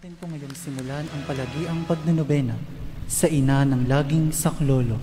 natin po ngayong simulan ang palagiang pagnonobena sa ina ng laging saklolo.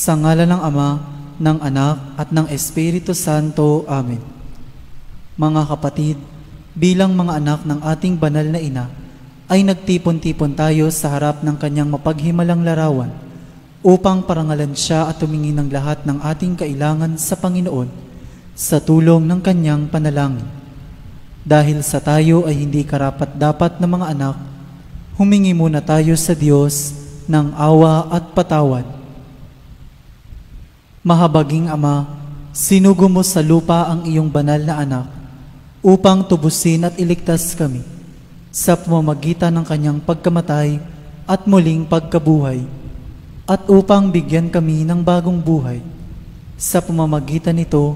Sa ngalan ng Ama, ng Anak, at ng Espiritu Santo. Amen. Mga kapatid, bilang mga anak ng ating banal na ina, ay nagtipon-tipon tayo sa harap ng kanyang mapaghimalang larawan upang parangalan siya at tumingin ng lahat ng ating kailangan sa Panginoon sa tulong ng kanyang panalangin. Dahil sa tayo ay hindi karapat-dapat na mga anak, humingi muna tayo sa Diyos ng awa at patawad. Mahabaging Ama, sinugo mo sa lupa ang iyong banal na anak upang tubusin at iligtas kami sa pamamagitan ng kanyang pagkamatay at muling pagkabuhay, at upang bigyan kami ng bagong buhay. Sa pamamagitan nito,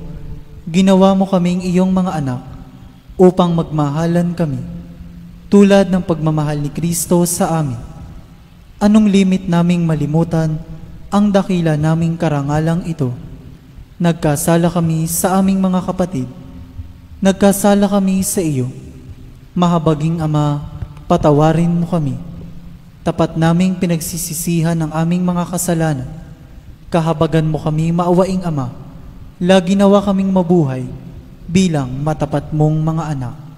ginawa mo kaming iyong mga anak upang magmahalan kami tulad ng pagmamahal ni Kristo sa amin. Anong limit naming malimutan ang dakila naming karangalang ito? Nagkasala kami sa aming mga kapatid. Nagkasala kami sa iyo. Mahabaging Ama, patawarin mo kami. Tapat naming pinagsisisihan ang aming mga kasalanan. Kahabagan mo kami, maawaing Ama. Lagi nawa kaming mabuhay bilang matapat mong mga anak.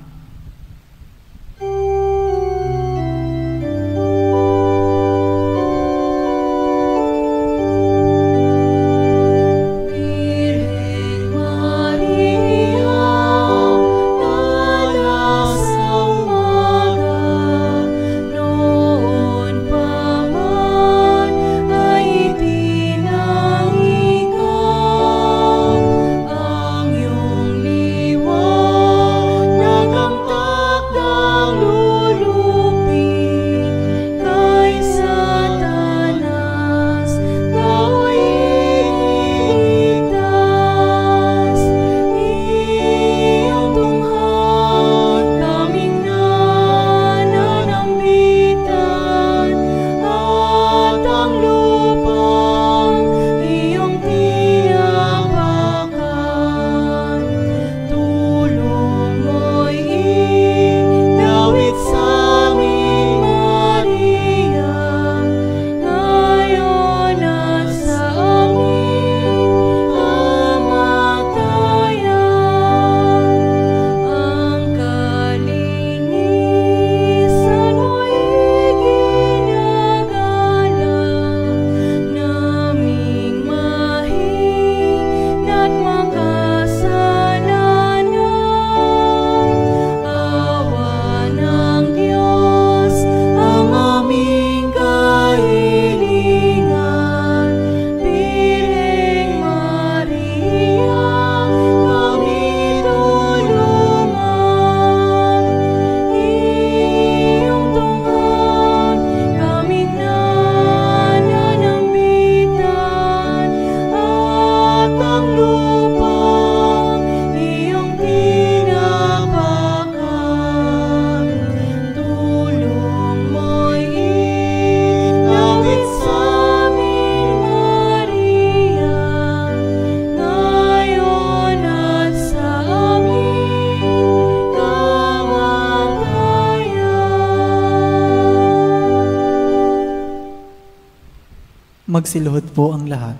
Magsiluhod po ang lahat.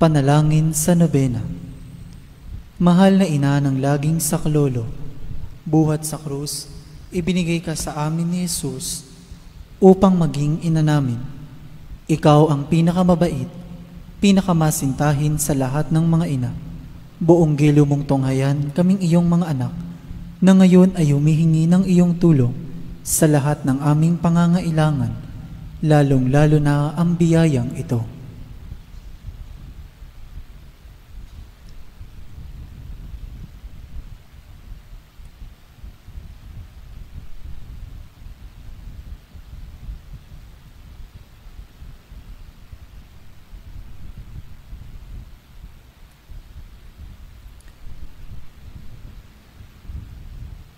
Panalangin sa nobena. Mahal na ina ng laging saklolo, buhat sa krus, ibinigay ka sa amin ni Jesus upang maging ina namin. Ikaw ang pinakamabait, pinakamasintahin sa lahat ng mga ina. Buong gilo mong tunghayan kaming iyong mga anak, na ngayon ay humihingi ng iyong tulong sa lahat ng aming pangangailangan, lalong-lalo na ang biyayang ito.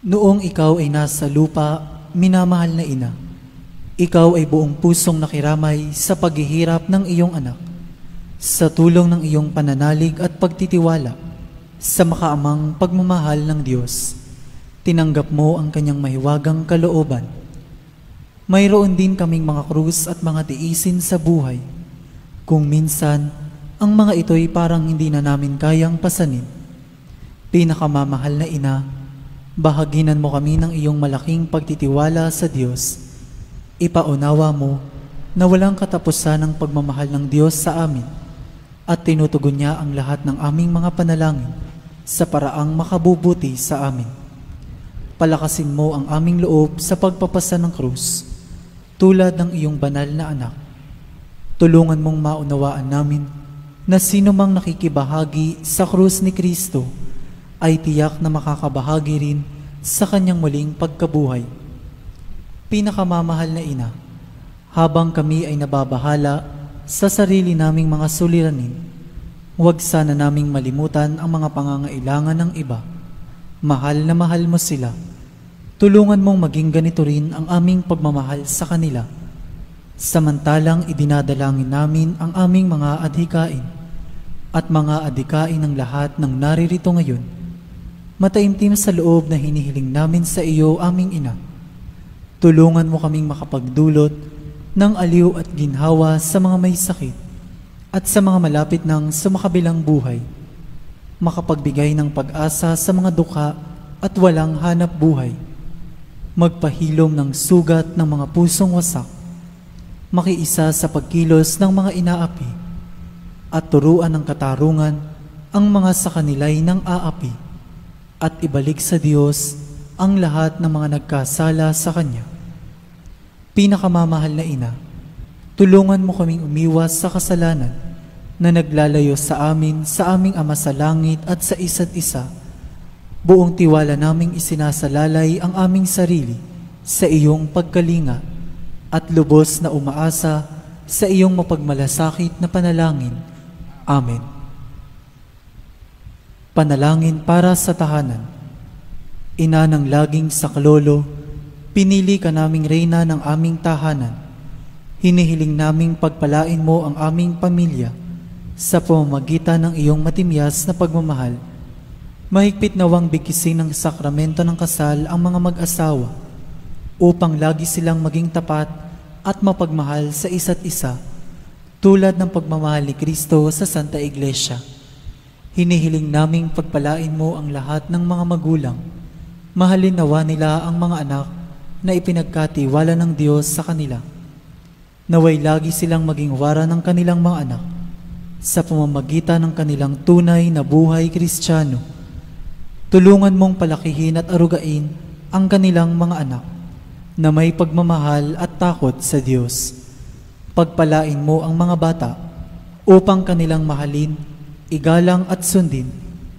Noong ikaw ay nasa lupa, minamahal na ina, ikaw ay buong pusong nakiramay sa paghihirap ng iyong anak, sa tulong ng iyong pananalig at pagtitiwala sa makaamang pagmamahal ng Diyos. Tinanggap mo ang kanyang mahiwagang kalooban. Mayroon din kaming mga krus at mga tiisin sa buhay. Kung minsan, ang mga ito'y parang hindi na namin kayang pasanin. Pinakamamahal na ina, bahaginan mo kami ng iyong malaking pagtitiwala sa Diyos. Ipaunawa mo na walang katapusan ang pagmamahal ng Diyos sa amin at tinutugon niya ang lahat ng aming mga panalangin sa paraang makabubuti sa amin. Palakasin mo ang aming loob sa pagpapasa ng krus, tulad ng iyong banal na anak. Tulungan mong maunawaan namin na sino mang nakikibahagi sa krus ni Kristo ay tiyak na makakabahagi rin sa kanyang muling pagkabuhay. Pinakamamahal na ina, habang kami ay nababahala sa sarili naming mga suliranin, huwag sana naming malimutan ang mga pangangailangan ng iba. Mahal na mahal mo sila. Tulungan mong maging ganito rin ang aming pagmamahal sa kanila. Samantalang idinadalangin namin ang aming mga adhikain at mga adhikain ng lahat ng naririto ngayon. Mataimtim sa loob na hinihiling namin sa iyo, aming ina. Tulungan mo kaming makapagdulot ng aliw at ginhawa sa mga may sakit at sa mga malapit ng sumakabilang buhay. Makapagbigay ng pag-asa sa mga dukha at walang hanap buhay. Magpahilom ng sugat ng mga pusong wasak. Makiisa sa pagkilos ng mga inaapi at turuan ng katarungan ang mga sa kanila'y ng aapi at ibalik sa Diyos ang lahat ng mga nagkasala sa Kanya. Pinakamamahal na ina, tulungan mo kaming umiwas sa kasalanan na naglalayo sa amin, sa aming Ama sa langit at sa isa't isa. Buong tiwala naming isinasalalay ang aming sarili sa iyong pagkalinga at lubos na umaasa sa iyong mapagmalasakit na panalangin. Amen. Panalangin para sa tahanan. Ina ng laging saklolo, pinili ka naming reyna ng aming tahanan. Hinihiling naming pagpalain mo ang aming pamilya sa pamamagitan ng iyong matimyas na pagmamahal. Mahigpit nawang bigkisin ng sakramento ng kasal ang mga mag-asawa upang lagi silang maging tapat at mapagmahal sa isa't isa, tulad ng pagmamahal ni Kristo sa Santa Iglesia. Hinihiling naming pagpalain mo ang lahat ng mga magulang. Mahalin nawa nila ang mga anak na ipinagkatiwala ng Diyos sa kanila. Naway lagi silang maging wara ng kanilang mga anak sa pamamagitan ng kanilang tunay na buhay Kristiyano. Tulungan mong palakihin at arugain ang kanilang mga anak na may pagmamahal at takot sa Diyos. Pagpalain mo ang mga bata upang kanilang mahalin, igalang at sundin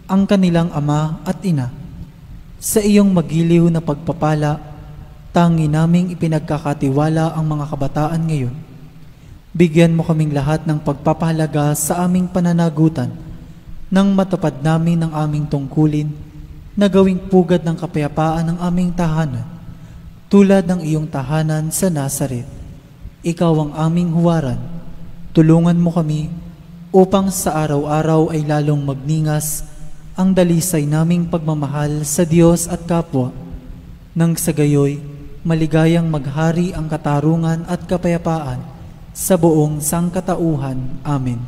ang kanilang ama at ina. Sa iyong magiliw na pagpapala, tangi naming ipinagkakatiwala ang mga kabataan ngayon. Bigyan mo kaming lahat ng pagpapahalaga sa aming pananagutan nang matupad namin ang aming tungkulin na gawing pugad ng kapayapaan ng aming tahanan, tulad ng iyong tahanan sa Nazaret. Ikaw ang aming huwaran. Tulungan mo kami upang sa araw-araw ay lalong magningas ang dalisay naming pagmamahal sa Diyos at kapwa, nang sa gayoy maligayang maghari ang katarungan at kapayapaan sa buong sangkatauhan. Amen.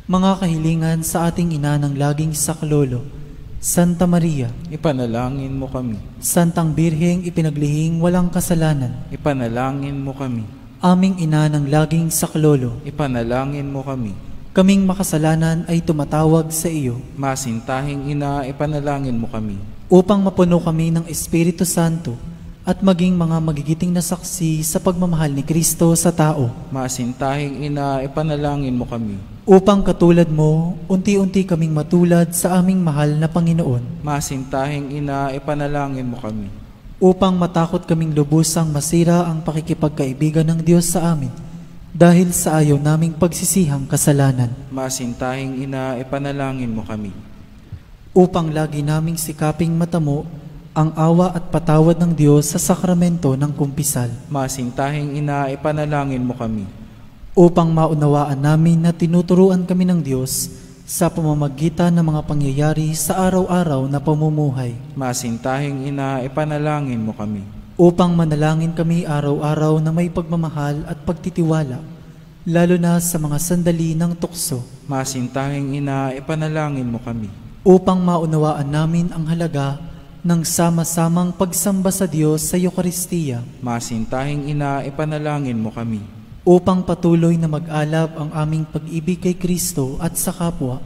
Mga kahilingan sa ating ina ng laging saklolo, Santa Maria, Ipanalangin mo kami. Santang Birheng ipinaglihing walang kasalanan, Ipanalangin mo kami. aming ina ng laging saklolo, Ipanalangin mo kami. kaming makasalanan ay tumatawag sa iyo Masintahing ina, ipanalangin mo kami. upang mapuno kami ng Espiritu Santo at maging mga magigiting na saksi sa pagmamahal ni Kristo sa tao, Masintahing ina, ipanalangin mo kami. upang katulad mo, unti-unti kaming matulad sa aming mahal na Panginoon, Masintahing ina, ipanalangin mo kami. upang matakot kaming lubusang masira ang pakikipagkaibigan ng Diyos sa amin dahil sa ayaw naming pagsisihang kasalanan, Masintahing ina, ipanalangin mo kami. upang lagi naming sikaping matamo ang awa at patawad ng Diyos sa sakramento ng kumpisal, Masintahing ina, ipanalangin mo kami. upang maunawaan namin na tinuturuan kami ng Diyos sa pamamagitan ng mga pangyayari sa araw-araw na pamumuhay, Masintahing ina, ipanalangin mo kami. upang manalangin kami araw-araw na may pagmamahal at pagtitiwala, lalo na sa mga sandali ng tukso, Masintahing ina, ipanalangin mo kami. upang maunawaan namin ang halaga ng sama-samang pagsamba sa Diyos sa Eucharistia, Masintahing ina, ipanalangin mo kami. upang patuloy na mag-alab ang aming pag-ibig kay Kristo at sa kapwa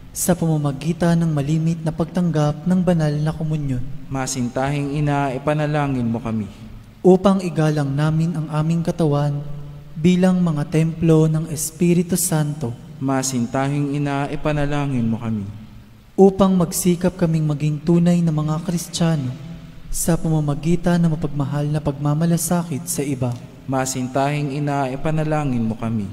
sa pamamagitan ng malimit na pagtanggap ng banal na komunyon, Masintahing ina, ipanalangin mo kami. upang igalang namin ang aming katawan bilang mga templo ng Espiritu Santo, Masintahing ina, ipanalangin mo kami. upang magsikap kaming maging tunay na mga Kristiyano sa pamamagitan ng mapagmahal na pagmamalasakit sa iba, Masintahing ina, ipanalangin mo kami.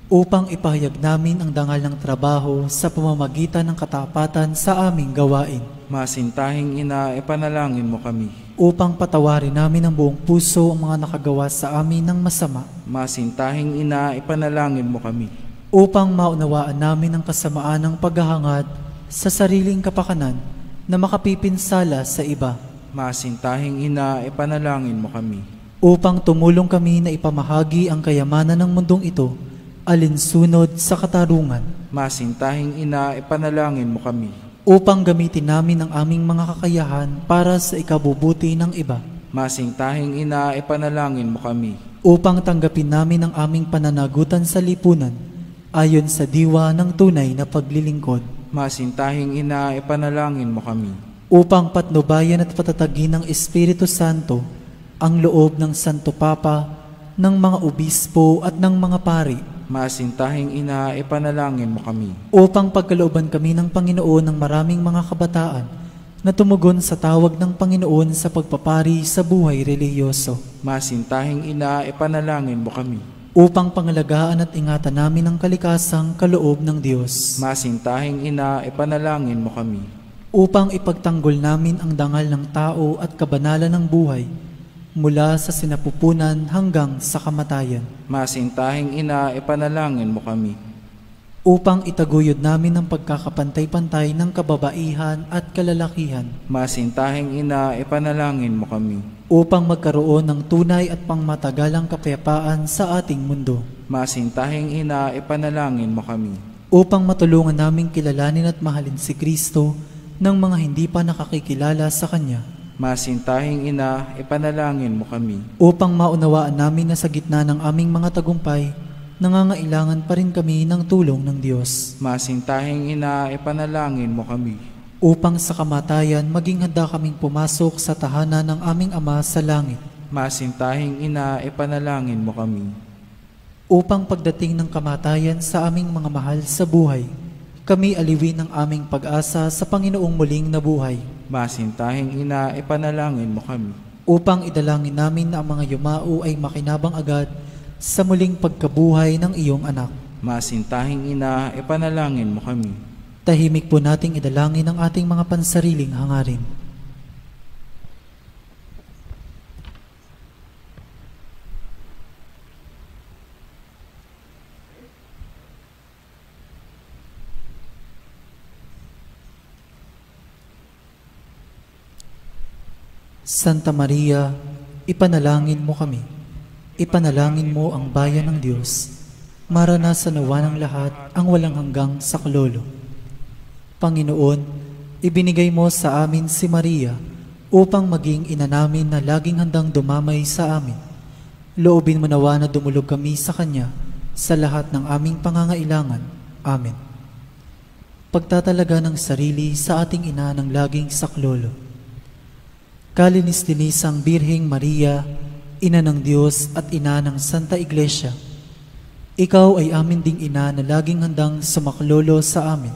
upang ipahayag namin ang dangal ng trabaho sa pamamagitan ng katapatan sa aming gawain, Masintahing ina, ipanalangin mo kami. upang patawarin namin ng buong puso ang mga nakagawa sa amin ng masama, Masintahing ina, ipanalangin mo kami. upang maunawaan namin ang kasamaan ng paghahangad sa sariling kapakanan na makapipinsala sa iba, Masintahing ina, ipanalangin mo kami. upang tumulong kami na ipamahagi ang kayamanan ng mundong ito alinsunod sa katarungan, Masintahing ina, ipanalangin mo kami. upang gamitin namin ang aming mga kakayahan para sa ikabubuti ng iba, Masintahing ina, ipanalangin mo kami. upang tanggapin namin ang aming pananagutan sa lipunan ayon sa diwa ng tunay na paglilingkod, Masintahing ina, ipanalangin mo kami. upang patnubayan at patatagin ng Espiritu Santo ang loob ng Santo Papa, ng mga obispo at ng mga pari, Masintahing ina, ipanalangin mo kami. upang pagkalooban kami ng Panginoon ng maraming mga kabataan na tumugon sa tawag ng Panginoon sa pagpapari sa buhay relihiyoso, Masintahing ina, ipanalangin mo kami. upang pangalagaan at ingatan namin ang kalikasang kaloob ng Diyos, Masintahing ina, ipanalangin mo kami. upang ipagtanggol namin ang dangal ng tao at kabanalan ng buhay mula sa sinapupunan hanggang sa kamatayan, Masintahing ina, ipanalangin mo kami. upang itaguyod namin ang pagkakapantay-pantay ng kababaihan at kalalakihan, Masintahing ina, ipanalangin mo kami. upang magkaroon ng tunay at pangmatagalang kapayapaan sa ating mundo, Masintahing ina, ipanalangin mo kami. upang matulungan naming kilalanin at mahalin si Kristo ng mga hindi pa nakakikilala sa Kanya, Masintahing ina, ipanalangin mo kami. upang maunawaan namin na sa gitna ng aming mga tagumpay, nangangailangan pa rin kami ng tulong ng Diyos, Masintahing ina, ipanalangin mo kami. upang sa kamatayan maging handa kaming pumasok sa tahanan ng aming Ama sa langit, Masintahing ina, ipanalangin mo kami. upang pagdating ng kamatayan sa aming mga mahal sa buhay, kami aliwin ng aming pag-asa sa Panginoong muling nabuhay, Masintahing ina, ipanalangin mo kami. upang idalangin namin na ang mga yumao ay makinabang agad sa muling pagkabuhay ng iyong anak. Masintahing ina, ipanalangin mo kami. Tahimik po nating idalangin ang ating mga pansariling hangarin. Santa Maria, ipanalangin mo kami. Ipanalangin mo ang bayan ng Diyos. Maranasan nawa ng lahat ang walang hanggang saklolo. Panginoon, ibinigay mo sa amin si Maria upang maging ina namin na laging handang dumamay sa amin. Loobin mo nawa na dumulog kami sa Kanya sa lahat ng aming pangangailangan. Amen. Pagtatalaga ng sarili sa ating ina ng laging saklolo. Kalinis-linisang Birheng Maria, Ina ng Diyos at Ina ng Santa Iglesia, Ikaw ay amin ding ina na laging handang sumaklolo sa amin.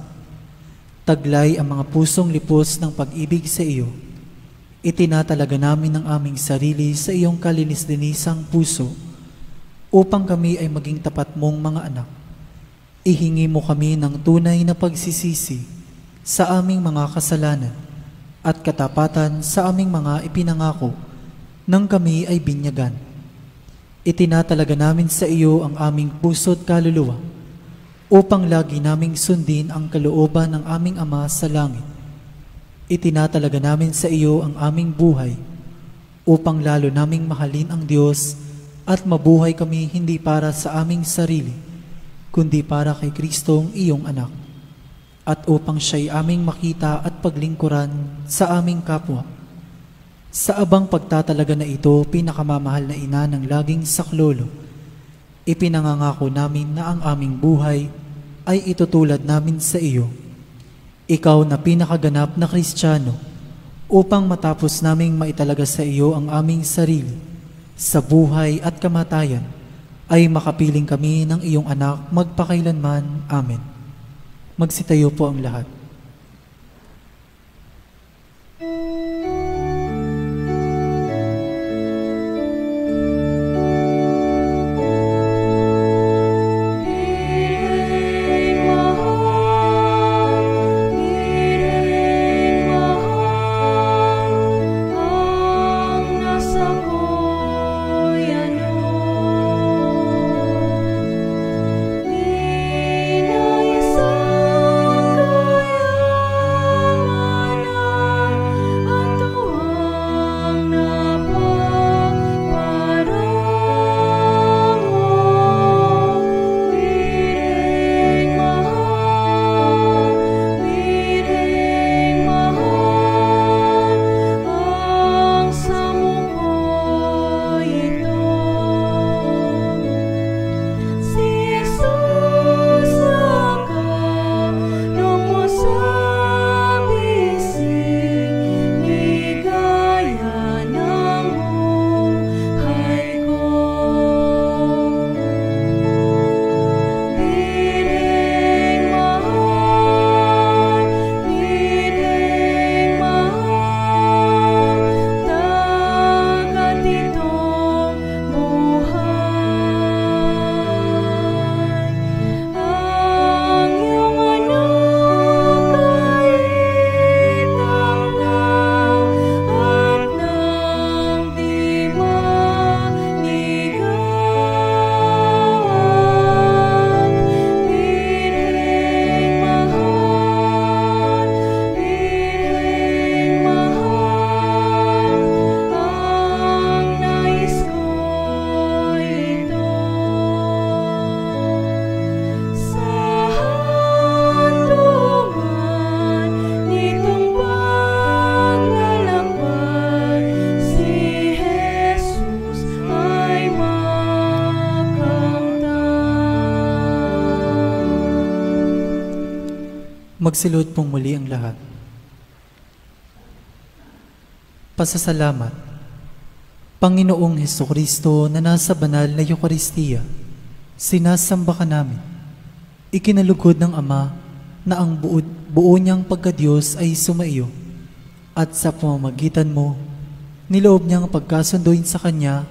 Taglay ang mga pusong lipos ng pag-ibig sa iyo. Itinatalaga namin ang aming sarili sa iyong kalinis-linisang puso upang kami ay maging tapat mong mga anak. Ihingi mo kami ng tunay na pagsisisi sa aming mga kasalanan at katapatan sa aming mga ipinangako nang kami ay binyagan. Itinatalaga namin sa iyo ang aming puso't kaluluwa upang lagi naming sundin ang kalooban ng aming Ama sa langit. Itinatalaga namin sa iyo ang aming buhay upang lalo naming mahalin ang Diyos at mabuhay kami hindi para sa aming sarili, kundi para kay Kristong iyong anak, at upang siya'y aming makita at paglingkuran sa aming kapwa. Sa abang pagtatalaga na ito, pinakamamahal na ina ng laging saklolo, ipinangangako namin na ang aming buhay ay itutulad namin sa iyo. Ikaw na pinakaganap na Kristiyano, upang matapos naming maitalaga sa iyo ang aming sarili, sa buhay at kamatayan, ay makapiling kami ng iyong anak magpakailanman. Amen. Magsitayo po ang lahat. Magsilod pong muli ang lahat. Pasasalamat. Panginoong Hesukristo na nasa banal na Eucharistia, sinasamba ka namin. Ikinalugod ng Ama na ang buo niyang pagkadiyos ay sumaiyo, at sa pamamagitan mo, niloob niyang pagkasunduin sa Kanya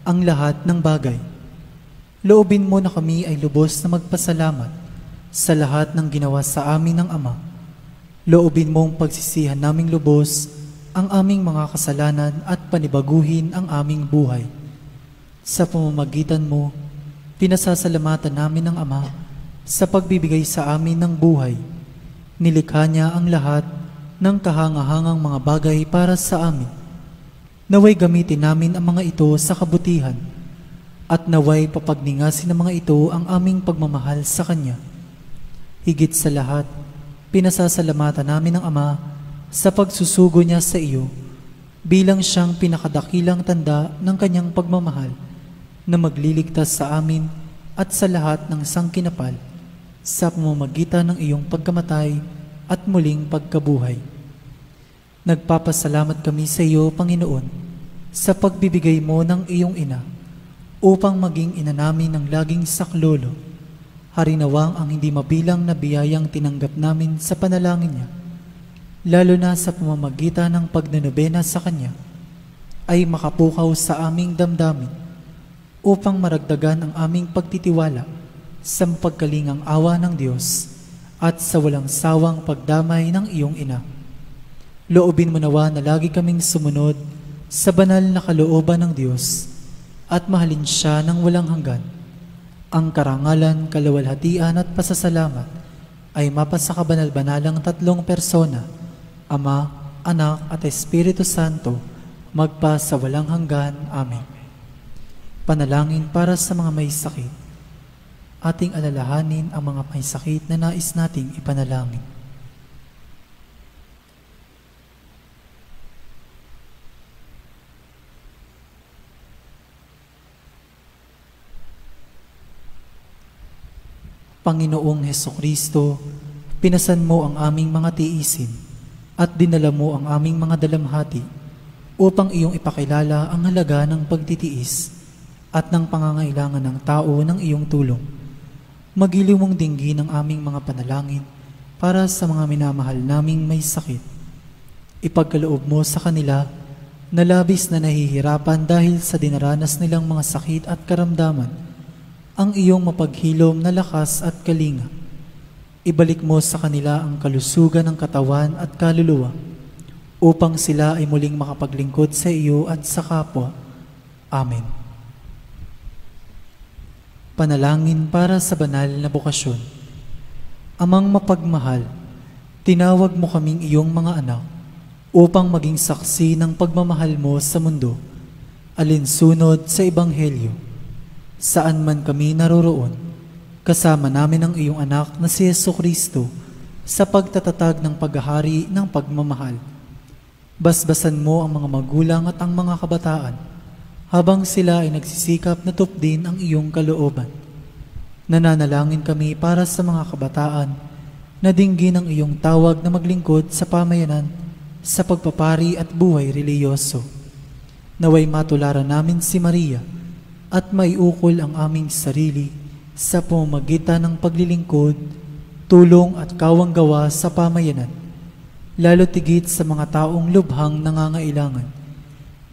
ang lahat ng bagay. Loobin mo na kami ay lubos na magpasalamat sa lahat ng ginawa sa amin ng Ama. Loobin mong pagsisihan naming lubos ang aming mga kasalanan at panibaguhin ang aming buhay. Sa pamamagitan mo, pinasasalamatan namin ng Ama sa pagbibigay sa amin ng buhay. Nilikha niya ang lahat ng kahangahangang mga bagay para sa amin. Naway gamitin namin ang mga ito sa kabutihan at naway papagningasin ng mga ito ang aming pagmamahal sa Kanya. Higit sa lahat, pinasasalamatan namin ng Ama sa pagsusugo niya sa iyo bilang siyang pinakadakilang tanda ng Kanyang pagmamahal na magliligtas sa amin at sa lahat ng sangkinapal sa pamamagitan ng iyong pagkamatay at muling pagkabuhay. Nagpapasalamat kami sa iyo, Panginoon, sa pagbibigay mo ng iyong ina upang maging ina namin ng laging saklolo. Harinawang ang hindi mabilang na biyayang tinanggap namin sa panalangin niya, lalo na sa pamamagitan ng pagnanobena sa Kanya, ay makapukaw sa aming damdamin upang maragdagan ang aming pagtitiwala sa mapagkalingang awa ng Diyos at sa walang sawang pagdamay ng iyong ina. Loobin mo nawa na lagi kaming sumunod sa banal na kalooban ng Diyos at mahalin siya ng walang hanggan. Ang karangalan, kalawalhatian at pasasalamat ay mapasa kabanal-banalang tatlong persona, Ama, Anak at Espiritu Santo, magpa sa walang hanggan. Amen. Panalangin para sa mga may sakit. Ating alalahanin ang mga may sakit na nais nating ipanalangin. Panginoong Hesukristo, pinasan mo ang aming mga tiisin at dinala mo ang aming mga dalamhati upang iyong ipakilala ang halaga ng pagtitiis at ng pangangailangan ng tao ng iyong tulong. Magiliw mong dinggin ang aming mga panalangin para sa mga minamahal naming may sakit. Ipagkaloob mo sa kanila na labis na nahihirapan dahil sa dinaranas nilang mga sakit at karamdaman ang iyong mapaghilom na lakas at kalinga. Ibalik mo sa kanila ang kalusugan ng katawan at kaluluwa upang sila ay muling makapaglingkod sa iyo at sa kapwa. Amen. Panalangin para sa banal na bokasyon. Amang mapagmahal, tinawag mo kaming iyong mga anak upang maging saksi ng pagmamahal mo sa mundo, alinsunod sa Ebanghelyo. Saan man kami naroroon, kasama namin ang iyong anak na si Jesucristo sa pagtatatag ng paghahari ng pagmamahal. Basbasan mo ang mga magulang at ang mga kabataan habang sila ay nagsisikap na tupdin ang iyong kalooban. Nananalangin kami para sa mga kabataan na dinggin ang iyong tawag na maglingkod sa pamayanan sa pagpapari at buhay reliyoso. Naway matularan namin si Maria at maiukol ang aming sarili sa pamamagitan ng paglilingkod, tulong at kawanggawa sa pamayanan, lalo tigit sa mga taong lubhang nangangailangan.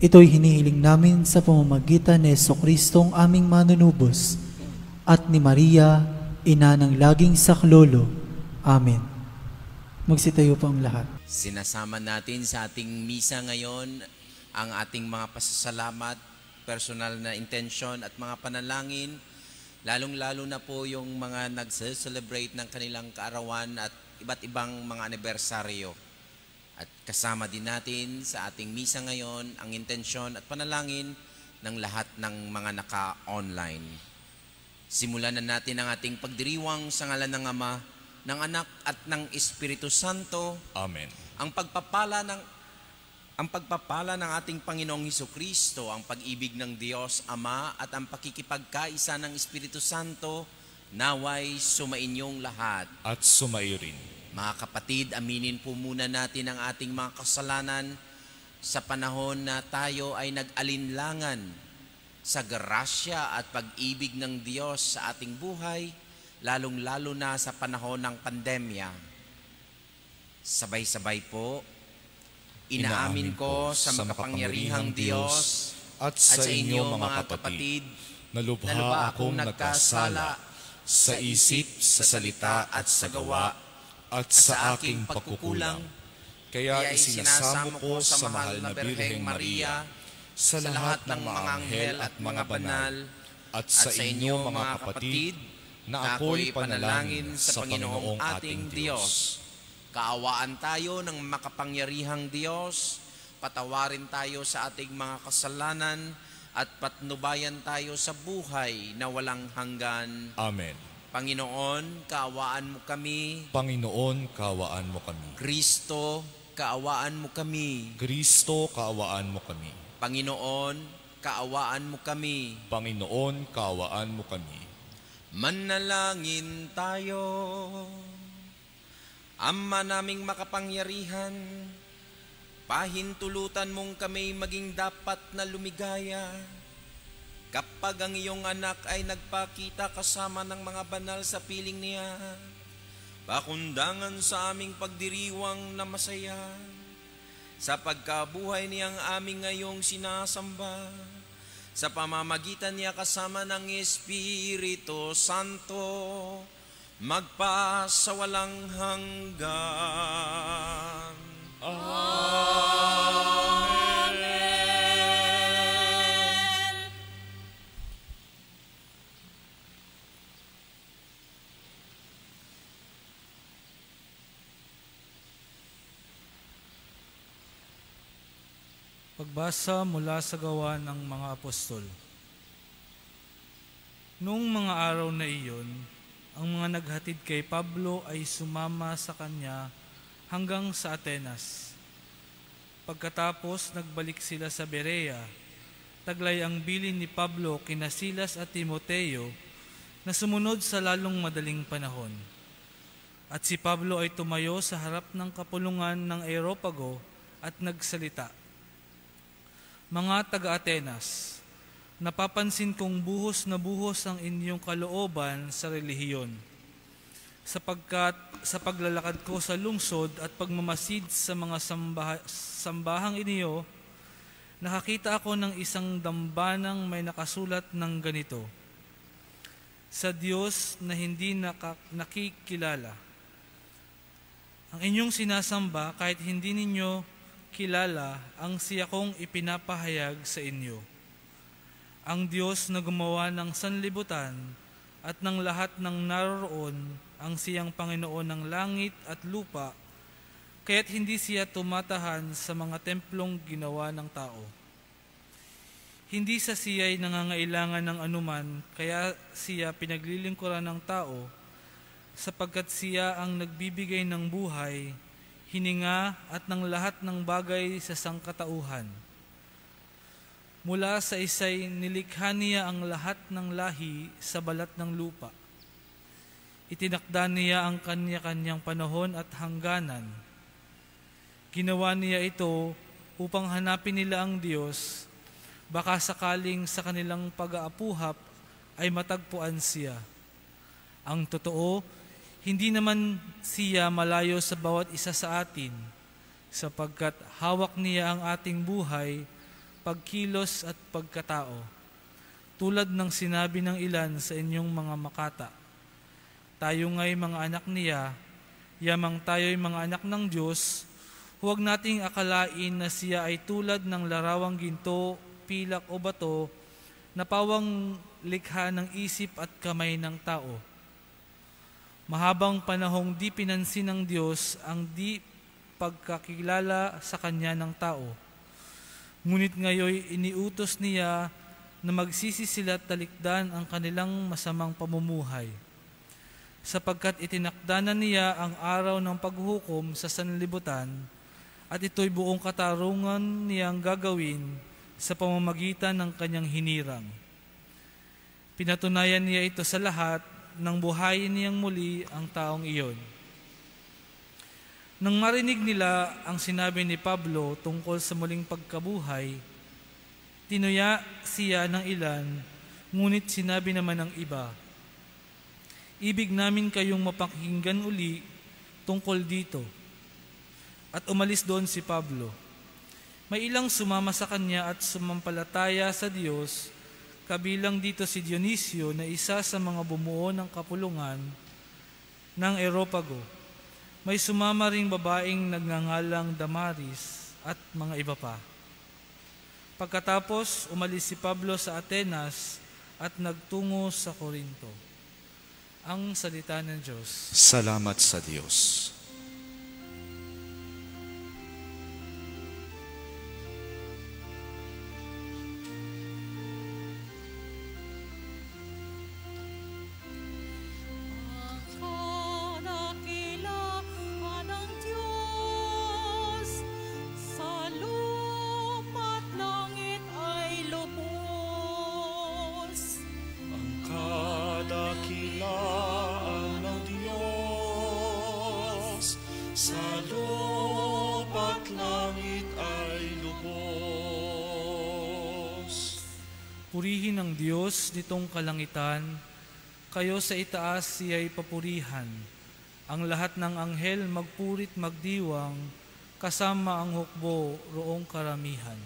Ito'y hinihiling namin sa pamamagitan ni Jesucristong aming manunubos at ni Maria, ina ng laging saklolo. Amen. Magsitayo po ang lahat. Sinasama natin sa ating misa ngayon ang ating mga pasasalamat, personal na intensyon at mga panalangin, lalong-lalo na po yung mga nagse-celebrate ng kanilang kaarawan at iba't ibang mga anibersaryo. At kasama din natin sa ating misa ngayon ang intensyon at panalangin ng lahat ng mga naka-online. Simulan na natin ang ating pagdiriwang sa ngalan ng Ama, ng Anak at ng Espiritu Santo. Amen. Ang pagpapala ng ating Panginoong Hesukristo, ang pag-ibig ng Diyos Ama at ang pakikipagkaisa ng Espiritu Santo naway sumainyong lahat. At sumaiyo rin. Mga kapatid, aminin po muna natin ang ating mga kasalanan sa panahon na tayo ay nag-alinlangan sa grasya at pag-ibig ng Diyos sa ating buhay, lalong-lalo na sa panahon ng pandemya. Sabay-sabay po, inaamin ko sa makapangyarihang Diyos at sa inyo mga kapatid na lubha akong nagkasala sa isip, sa salita at sa gawa at sa aking pagkukulang. Kaya isinasamo ko sa mahal na Birheng Maria, sa lahat ng mga anghel at mga banal, at sa inyo mga kapatid, na ako'y panalangin sa Panginoong ating Diyos. Kaawaan tayo ng makapangyarihang Diyos, patawarin tayo sa ating mga kasalanan, at patnubayan tayo sa buhay na walang hanggan. Amen. Panginoon, kaawaan mo kami. Panginoon, kaawaan mo kami. Kristo, kaawaan mo kami. Kristo, kaawaan mo kami. Panginoon, kaawaan mo kami. Panginoon, kaawaan mo kami. Manalangin tayo. Ama naming makapangyarihan, pahintulutan mong kami maging dapat na lumigaya kapag ang iyong anak ay nagpakita kasama ng mga banal sa piling niya, pakundangan sa aming pagdiriwang na masaya, sa pagkabuhay niyang aming ngayong sinasamba, sa pamamagitan niya kasama ng Espiritu Santo, magpa sa walang hanggan. Pagbasa mula sa Gawa ng mga Apostol. Noong mga araw na iyon, ang mga naghatid kay Pablo ay sumama sa kanya hanggang sa Atenas. Pagkatapos nagbalik sila sa Berea, taglay ang bilin ni Pablo kina Silas at Timoteo na sumunod sa lalong madaling panahon. At si Pablo ay tumayo sa harap ng kapulungan ng Areopago at nagsalita. Mga taga-Atenas, napapansin kong buhos na buhos ang inyong kalooban sa relihiyon, sapagkat sa paglalakad ko sa lungsod at pagmamasid sa mga sambahang iniyo, nakakita ako ng isang dambanang may nakasulat ng ganito: sa Diyos na hindi nakikilala. Ang inyong sinasamba kahit hindi ninyo kilala ang siya kong ipinapahayag sa inyo. Ang Diyos na gumawa ng sanlibutan at ng lahat ng naroroon, ang siyang Panginoon ng langit at lupa, kaya't hindi siya tumatahan sa mga templong ginawa ng tao. Hindi sa siya'y nangangailangan ng anuman, kaya siya pinaglilingkuran ng tao, sapagkat siya ang nagbibigay ng buhay, hininga at ng lahat ng bagay sa sangkatauhan. Mula sa isay, nilikha niya ang lahat ng lahi sa balat ng lupa. Itinakda niya ang kanya-kanyang panahon at hangganan. Ginawa niya ito upang hanapin nila ang Diyos, baka sakaling sa kanilang pag-aapuhap ay matagpuan siya. Ang totoo, hindi naman siya malayo sa bawat isa sa atin, sapagkat hawak niya ang ating buhay, pagkilos at pagkatao. Tulad ng sinabi ng ilan sa inyong mga makata, tayo nga'y mga anak niya, yamang tayo'y mga anak ng Diyos, huwag nating akalain na siya ay tulad ng larawang ginto, pilak o bato, na pawang likha ng isip at kamay ng tao. Mahabang panahong di pinansin ng Diyos ang di pagkakilala sa Kanya ng tao. Ngunit ngayon iniutos niya na magsisi sila at talikdan ang kanilang masamang pamumuhay. Sapagkat itinakda na niya ang araw ng paghuhukom sa sanlibutan, at ito'y buong katarungan niyang gagawin sa pamamagitan ng kanyang hinirang. Pinatunayan niya ito sa lahat nang buhayin niyang muli ang taong iyon. Nang marinig nila ang sinabi ni Pablo tungkol sa muling pagkabuhay, tinuya siya ng ilan, ngunit sinabi naman ng iba, ibig namin kayong mapakinggan uli tungkol dito. At umalis doon si Pablo. May ilang sumama sa kanya at sumampalataya sa Diyos, kabilang dito si Dionisio na isa sa mga bumuo ng kapulungan ng Areopago. May sumama ring babaeng nagngangalang Damaris at mga iba pa. Pagkatapos, umalis si Pablo sa Atenas at nagtungo sa Corinto. Ang salita ng Diyos. Salamat sa Diyos. Purihin ang Diyos nitong kalangitan, kayo sa itaas siya'y papurihan. Ang lahat ng anghel magpurit magdiwang, kasama ang hukbo roong karamihan.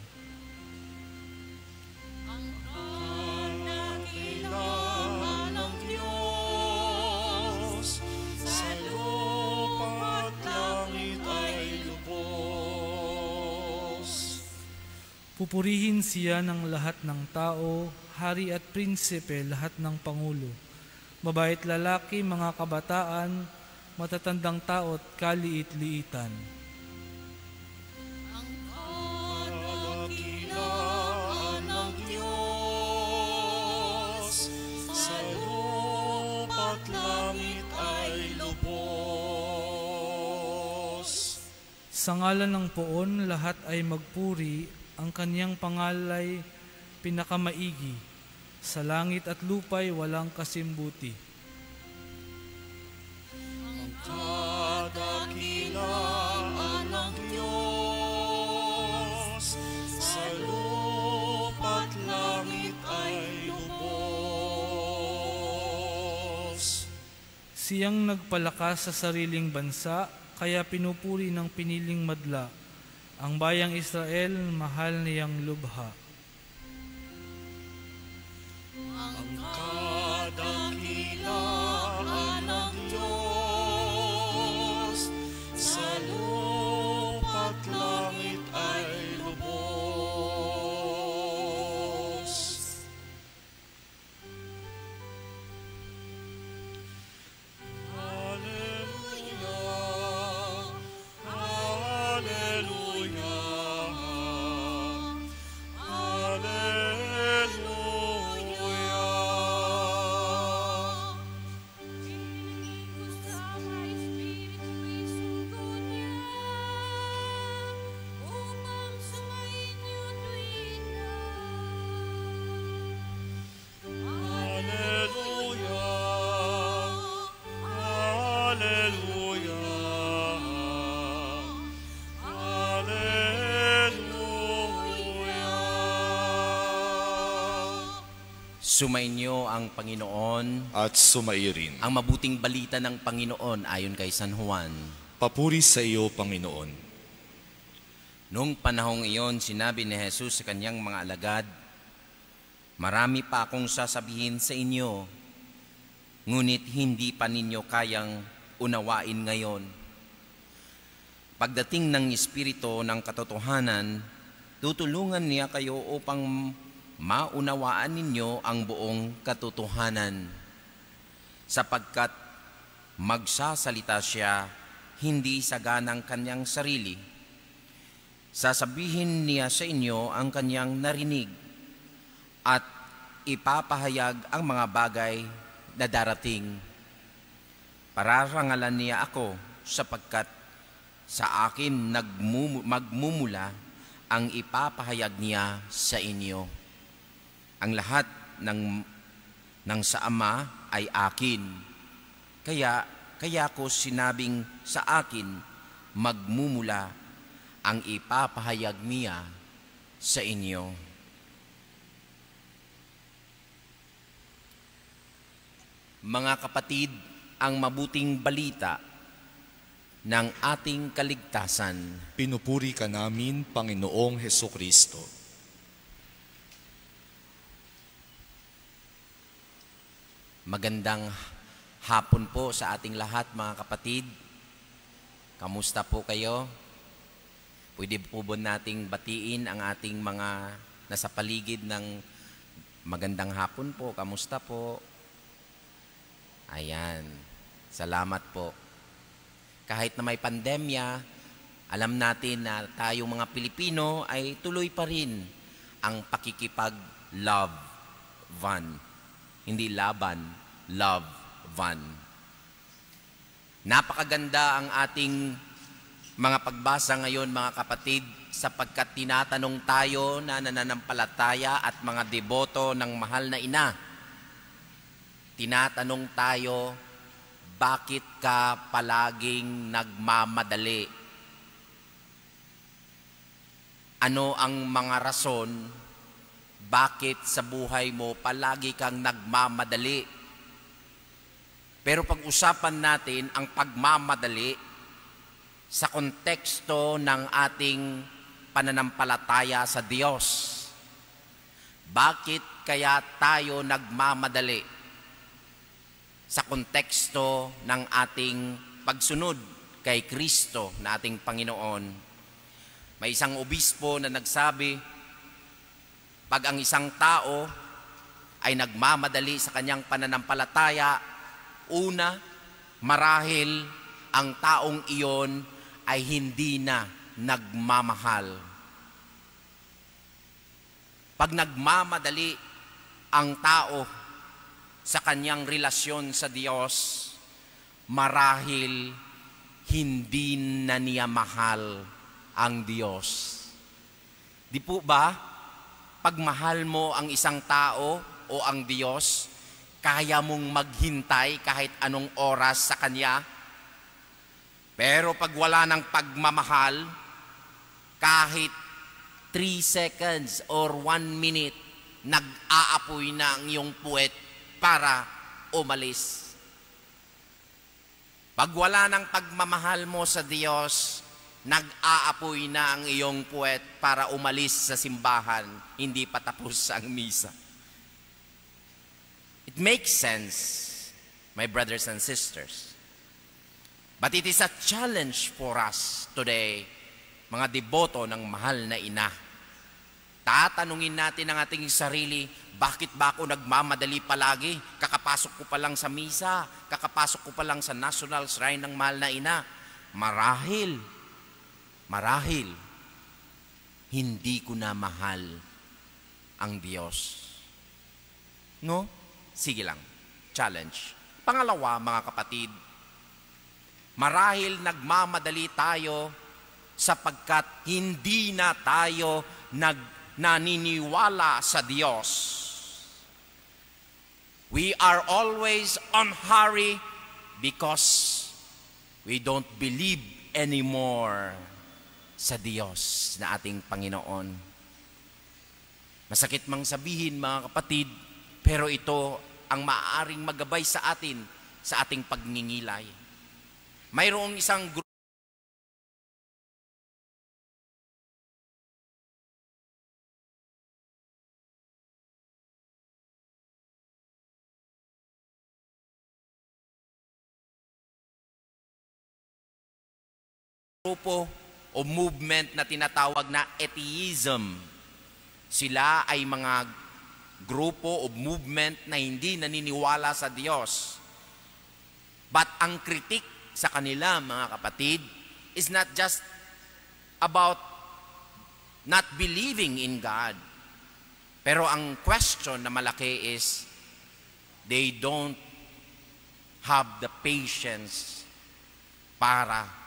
Dakilaan ng Diyos, sa lupa at langit ay lubos. Pupurihin siya ng lahat ng tao, hari at prinsipe, lahat ng pangulo. Babae at lalaki, mga kabataan, matatandang tao at kaliit-liitan. Dakilaan ng Diyos, sa lupa at langit ay lubos. Sa ngalan ng Poon, lahat ay magpuri, ang kaniyang pangalay pinakamaigi. Sa langit at lupa'y walang kasimbuti. Kadakilaan ng Diyos, sa lupa at langit ay lubos. Siyang nagpalakas sa sariling bansa, kaya pinupuri ng piniling madla. Ang bayang Israel, mahal niyang lubha. Ang kadakilaan ng Diyos, sa lupa at langit ay lubos. Hallelujah, Hallelujah, Hallelujah. Hallelujah, Hallelujah. Sumainyo ang Panginoon, At sumairin. ang mabuting balita ng Panginoon ayon kay San Juan. Papuri sa iyo, Panginoon. Noong panahong iyon, sinabi ni Jesus sa kanyang mga alagad, "Marami pa akong sasabihin sa inyo, ngunit hindi pa ninyo kayang unawain ngayon. Pagdating ng Espiritu ng katotohanan, tutulungan niya kayo upang maunawaan ninyo ang buong katotohanan. Sapagkat magsasalita siya hindi sa ganang kanyang sarili. Sasabihin niya sa inyo ang kanyang narinig at ipapahayag ang mga bagay na darating. Pararangalan niya ako sapagkat sa akin magmumula ang ipapahayag niya sa inyo. Ang lahat ng sa Ama ay akin. Kaya ko sinabing sa akin magmumula ang ipapahayag niya sa inyo." Mga kapatid, ang mabuting balita ng ating kaligtasan. Pinupuri ka namin, Panginoong Hesukristo. Magandang hapon po sa ating lahat, mga kapatid. Kamusta po kayo? Pwede po ba nating batiin ang ating mga nasa paligid ng magandang hapon po? Kamusta po? Ayan. Salamat po. Kahit na may pandemya, alam natin na tayong mga Pilipino ay tuloy pa rin ang pakikipag-love van. Hindi laban, love van. Napakaganda ang ating mga pagbasa ngayon, mga kapatid, sapagkat tinatanong tayo na nananampalataya at mga deboto ng mahal na ina. Tinatanong tayo, bakit ka palaging nagmamadali? Ano ang mga rason Bakit sa buhay mo palagi kang nagmamadali? Pero pag-usapan natin ang pagmamadali sa konteksto ng ating pananampalataya sa Diyos. Bakit kaya tayo nagmamadali sa konteksto ng ating pagsunod kay Kristo na ating Panginoon? May isang obispo na nagsabi, pag ang isang tao ay nagmamadali sa kanyang pananampalataya, una, marahil ang taong iyon ay hindi na nagmamahal. Pag nagmamadali ang tao sa kanyang relasyon sa Diyos, marahil hindi na niya mahal ang Diyos. Di po ba? Pag mahal mo ang isang tao o ang Diyos, kaya mong maghintay kahit anong oras sa Kanya. Pero pag wala ng pagmamahal, kahit 3 seconds or 1 minute, nag-aapoy na ang iyong puwet para umalis. Pag wala ng pagmamahal mo sa Diyos, nag-aapoy na ang iyong puwet para umalis sa simbahan, hindi pa tapos ang misa. It makes sense, my brothers and sisters. But it is a challenge for us today, mga deboto ng mahal na ina. Tatanungin natin ang ating sarili, bakit ba ako nagmamadali palagi? Kakapasok ko pa lang sa misa, kakapasok ko pa lang sa National Shrine ng mahal na ina. Marahil, hindi ko na mahal ang Diyos. No? Sige lang. Challenge. Pangalawa, mga kapatid, marahil nagmamadali tayo sapagkat hindi na tayo naniniwala sa Diyos. We are always on hurry because we don't believe anymore sa Diyos na ating Panginoon. Masakit mang sabihin, mga kapatid, pero ito ang maaaring magabay sa atin sa ating pagngingilay. Mayroong isang grupo o movement na tinatawag na atheism. Sila ay mga grupo o movement na hindi naniniwala sa Diyos. But ang kritik sa kanila, mga kapatid, is not just about not believing in God. Pero ang question na malaki is, they don't have the patience para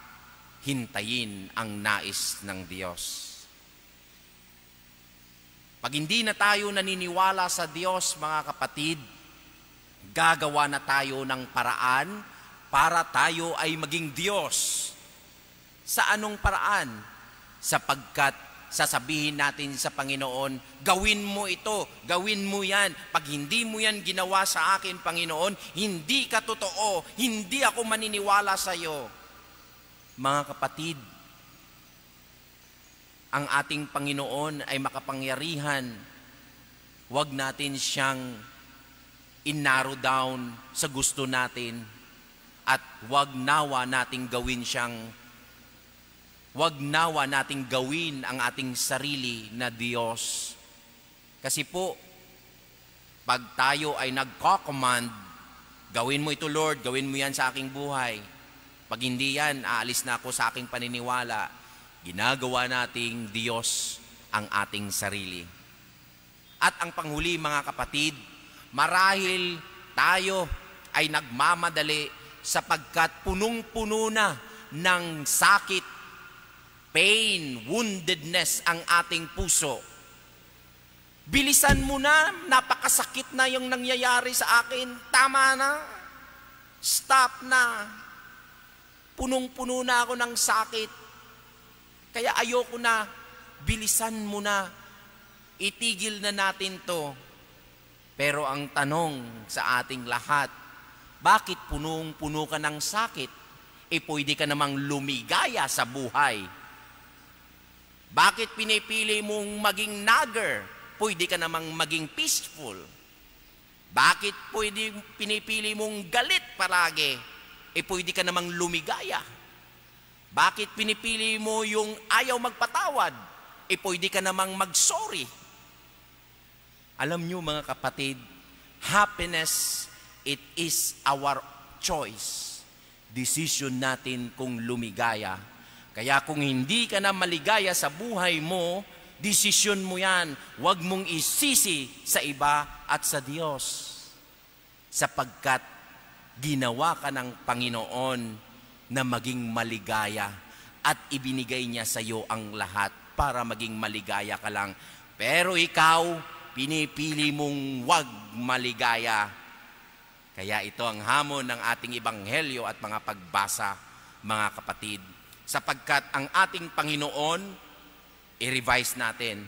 hintayin ang nais ng Diyos. Pag hindi na tayo naniniwala sa Diyos, mga kapatid, gagawa na tayo ng paraan para tayo ay maging Diyos. Sa anong paraan? Sapagkat sasabihin natin sa Panginoon, gawin mo ito, gawin mo yan. Pag hindi mo yan ginawa sa akin, Panginoon, hindi ka totoo, hindi ako maniniwala sa iyo. Mga kapatid, ang ating Panginoon ay makapangyarihan. Huwag natin siyang in-narrow down sa gusto natin at huwag nawa nating gawin ang ating sarili na Diyos. Kasi po, pag tayo ay nagko-command, gawin mo ito, Lord, gawin mo yan sa aking buhay. Pag hindi yan, aalis na ako sa aking paniniwala. Ginagawa nating Diyos ang ating sarili. At ang panghuli, mga kapatid, marahil tayo ay nagmamadali sapagkat punong-puno na ng sakit, pain, woundedness ang ating puso. Bilisan mo na, napakasakit na yung nangyayari sa akin. Tama na. Stop na. Punong-puno na ako ng sakit. Kaya ayoko na, bilisan mo na. itigil na natin to. Pero ang tanong sa ating lahat, bakit punong-puno ka ng sakit? Pwede ka namang lumigaya sa buhay. Bakit pinipili mong maging nagger? Pwede ka namang maging peaceful. Bakit pinipili mong galit palagi? Pwede ka namang lumigaya. Bakit pinipili mo yung ayaw magpatawad? Pwede ka namang mag-sorry. Alam nyo mga kapatid, happiness, it is our choice. Decision natin kung lumigaya. Kaya kung hindi ka na maligaya sa buhay mo, desisyon mo yan. Huwag mong isisi sa iba at sa Diyos. Sapagkat ginawa ka ng Panginoon na maging maligaya at ibinigay niya sa iyo ang lahat para maging maligaya ka lang. Pero ikaw, pinipili mong wag maligaya. Kaya ito ang hamon ng ating ebanghelyo at mga pagbasa, mga kapatid. Sapagkat ang ating Panginoon, i-revise natin,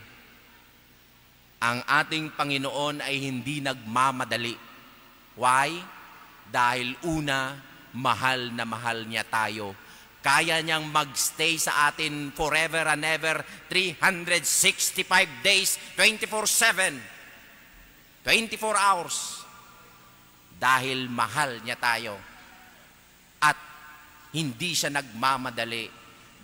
ang ating Panginoon ay hindi nagmamadali. Why? Dahil una, mahal na mahal niya tayo. Kaya niyang magstay sa atin forever and ever, 365 days, 24/7, 24 hours. Dahil mahal niya tayo. At hindi siya nagmamadali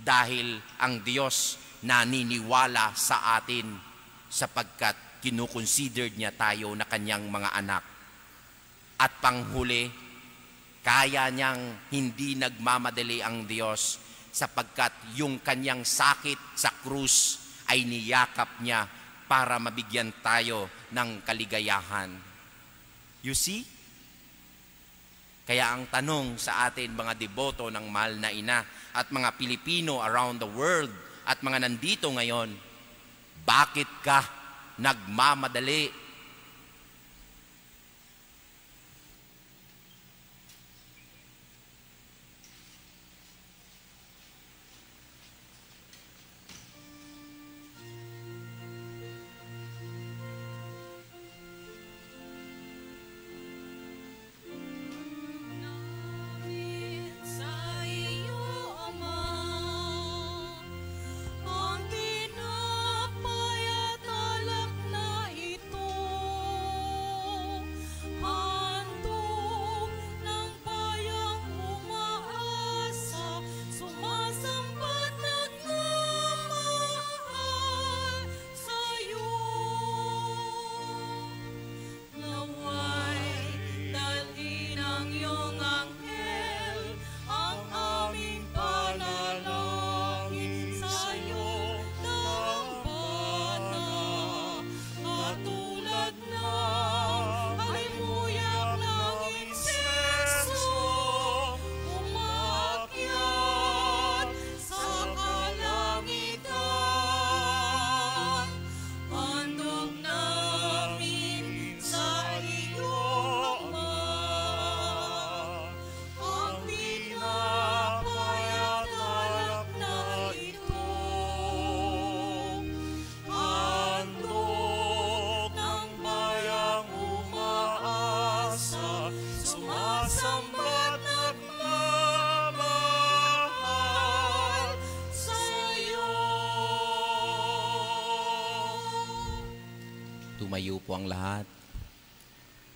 dahil ang Diyos naniniwala sa atin sapagkat kinukonsidered niya tayo na kanyang mga anak. At panghuli, kaya niyang hindi nagmamadali ang Diyos sapagkat yung kanyang sakit sa krus ay niyakap niya para mabigyan tayo ng kaligayahan. You see? Kaya ang tanong sa atin mga deboto ng mahal na ina at mga Pilipino around the world at mga nandito ngayon, bakit ka nagmamadali? Tumayo po ang lahat.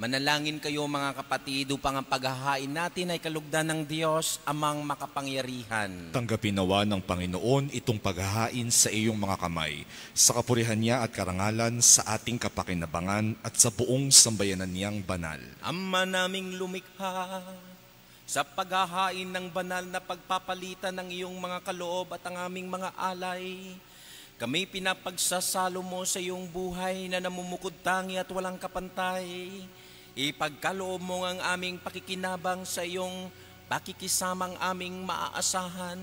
Manalangin kayo mga kapatid upang ang paghahain natin ay kalugdan ng Diyos amang makapangyarihan. Tanggapin nawa ng Panginoon itong paghahain sa iyong mga kamay, sa kapurihan niya at karangalan sa ating kapakinabangan at sa buong sambayanan niyang banal. Ama naming lumikha, sa paghahain ng banal na pagpapalitan ng iyong mga kaloob at ang aming mga alay, kami pinapagsasalo mo sa iyong buhay na namumukod tangi at walang kapantay. Ipagkaloob mo ang aming pakikinabang sa iyong pakikisamang aming maaasahan.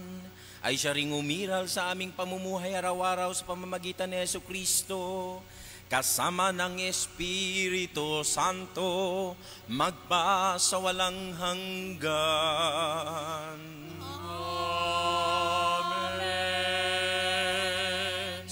Ay siya ring umiral sa aming pamumuhay araw-araw sa pamamagitan ni Jesucristo. Kasama ng Espiritu Santo, magpa sa walang hanggan.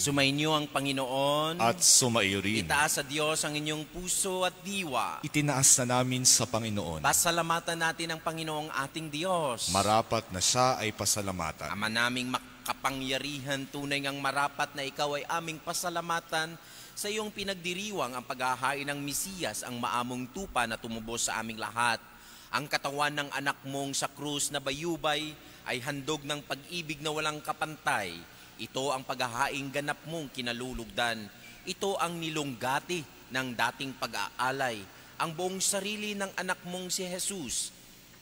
Sumainyo ang Panginoon. At sumaiyo rin. Itaas sa Diyos ang inyong puso at diwa. Itinaas na namin sa Panginoon. Pasalamatan natin ang Panginoong ating Diyos. Marapat na siya ay pasalamatan. Ama naming makapangyarihan, tunay ngang marapat na ikaw ay aming pasalamatan sa iyong pinagdiriwang ang paghahain ng Mesiyas, ang maamong tupa na tumubos sa aming lahat. Ang katawan ng anak mong sa krus na bayubay ay handog ng pag-ibig na walang kapantay. Ito ang paghahaing ganap mong kinalulugdan. Ito ang nilunggati ng dating pag-aalay. Ang buong sarili ng anak mong si Jesus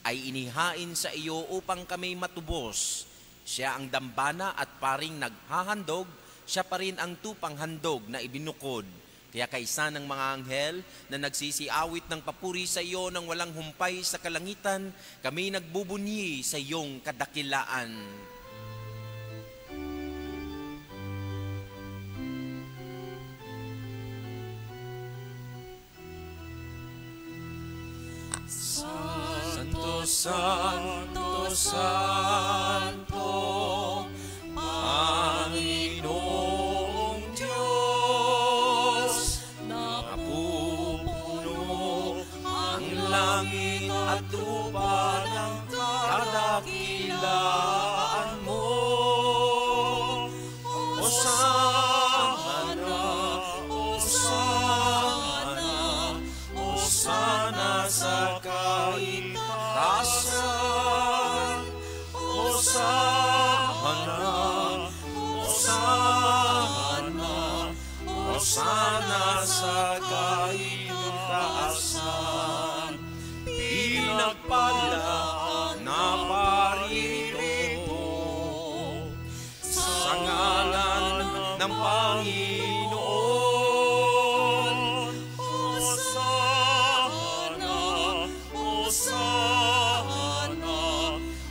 ay inihain sa iyo upang kami matubos. Siya ang dambana at paring naghahandog, siya pa rin ang tupang handog na ibinukod. Kaya kaisa ng mga anghel na nagsisiawit ng papuri sa iyo nang walang humpay sa kalangitan, kami nagbubunyi sa iyong kadakilaan. Santo, Santo, Santo, Panginoong Diyos, napupuno ang langit at lupa ng kadakilaan mo. Hosana, Hosana, Hosana sa kaitaasan. Hosana, Hosana, Hosana sa kaitaasan. Pinagpala na parito sa ngalan ng Panginoon. Hosana, Hosana,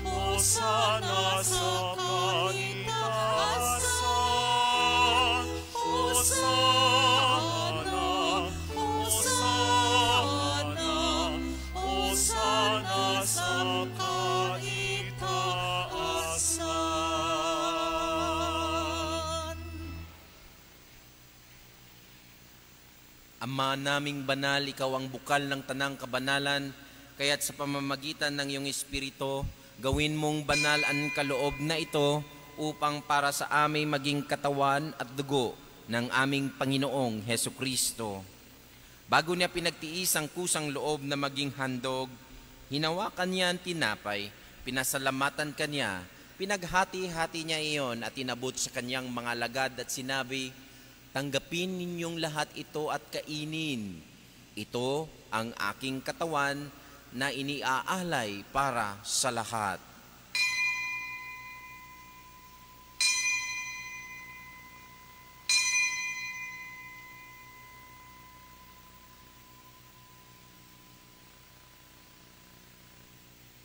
Hosana sa kaitaasan. Hosana, Hosana, Hosana sa kaitaasan. Ama naming banal, ikaw ang bukal ng tanang kabanalan, kaya't sa pamamagitan ng iyong Espiritu, gawin mong banal ang kaloob na ito upang para sa aming maging katawan at dugo ng aming Panginoong Hesukristo. Bago niya pinagtiis ang kusang loob na maging handog, hinawakan niya ang tinapay, pinasalamatan kanya, pinaghati-hati niya iyon at inabot sa kanyang mga alagad at sinabi, "Tanggapin ninyong lahat ito at kainin. Ito ang aking katawan na iniaalay para sa lahat."